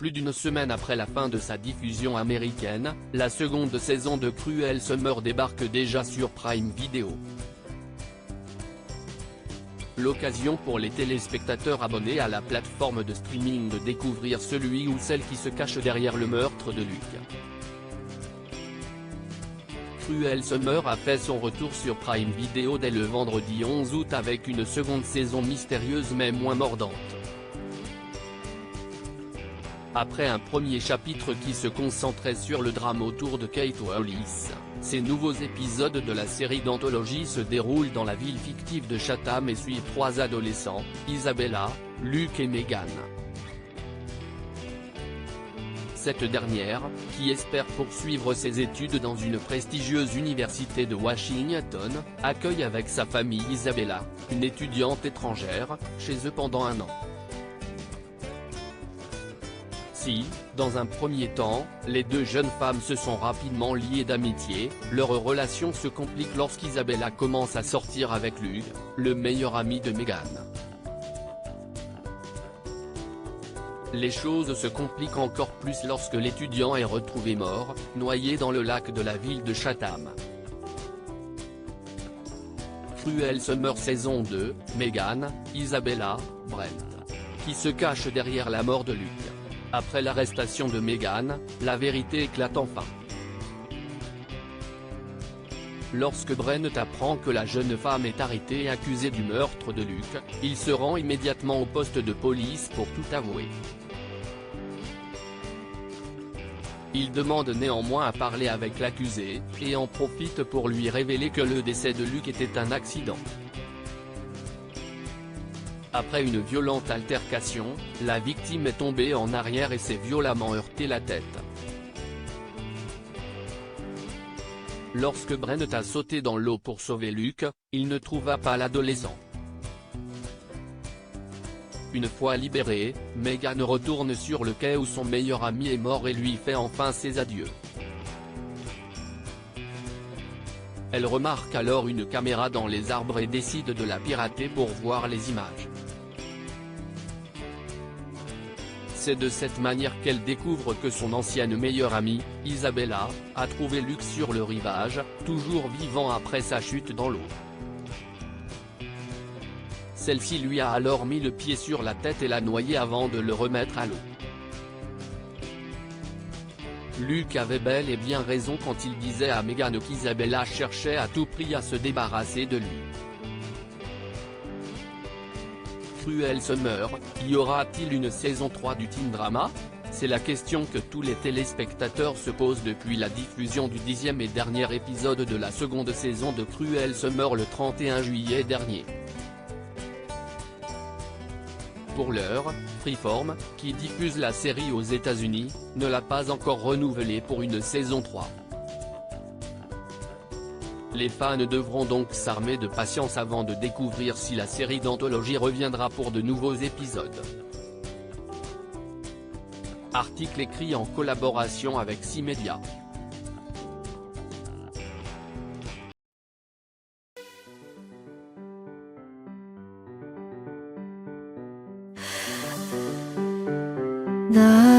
plus d'une semaine après la fin de sa diffusion américaine, la seconde saison de Cruel Summer débarque déjà sur Prime Video. L'occasion pour les téléspectateurs abonnés à la plateforme de streaming de découvrir celui ou celle qui se cache derrière le meurtre de Luke. Cruel Summer a fait son retour sur Prime Video dès le vendredi 11 août avec une seconde saison mystérieuse mais moins mordante. Après un premier chapitre qui se concentrait sur le drame autour de Kate Wallis, ces nouveaux épisodes de la série d'anthologie se déroulent dans la ville fictive de Chatham et suivent trois adolescents, Isabella, Luke et Megan. Cette dernière, qui espère poursuivre ses études dans une prestigieuse université de Washington, accueille avec sa famille Isabella, une étudiante étrangère, chez eux pendant un an. Si, dans un premier temps, les deux jeunes femmes se sont rapidement liées d'amitié, leur relation se complique lorsqu'Isabella commence à sortir avec Luke, le meilleur ami de Megan. Les choses se compliquent encore plus lorsque l'étudiant est retrouvé mort, noyé dans le lac de la ville de Chatham. Cruel Summer saison 2, Megan, Isabella, Brent. Qui se cache derrière la mort de Luke. Après l'arrestation de Megan, la vérité éclate enfin. Lorsque Brent apprend que la jeune femme est arrêtée et accusée du meurtre de Luke, il se rend immédiatement au poste de police pour tout avouer. Il demande néanmoins à parler avec l'accusé, et en profite pour lui révéler que le décès de Luke était un accident. Après une violente altercation, la victime est tombée en arrière et s'est violemment heurté la tête. Lorsque Brent a sauté dans l'eau pour sauver Luke, il ne trouva pas l'adolescent. Une fois libérée, Megan retourne sur le quai où son meilleur ami est mort et lui fait enfin ses adieux. Elle remarque alors une caméra dans les arbres et décide de la pirater pour voir les images. C'est de cette manière qu'elle découvre que son ancienne meilleure amie, Isabella, a trouvé Luke sur le rivage, toujours vivant après sa chute dans l'eau. Celle-ci lui a alors mis le pied sur la tête et l'a noyé avant de le remettre à l'eau. Luke avait bel et bien raison quand il disait à Megan qu'Isabella cherchait à tout prix à se débarrasser de lui. Cruel Summer, y aura-t-il une saison 3 du teen drama? C'est la question que tous les téléspectateurs se posent depuis la diffusion du 10e et dernier épisode de la seconde saison de Cruel Summer le 31 juillet dernier. Pour l'heure, Freeform, qui diffuse la série aux États-Unis, ne l'a pas encore renouvelée pour une saison 3. Les fans devront donc s'armer de patience avant de découvrir si la série d'anthologie reviendra pour de nouveaux épisodes. Article écrit en collaboration avec C-Media. 나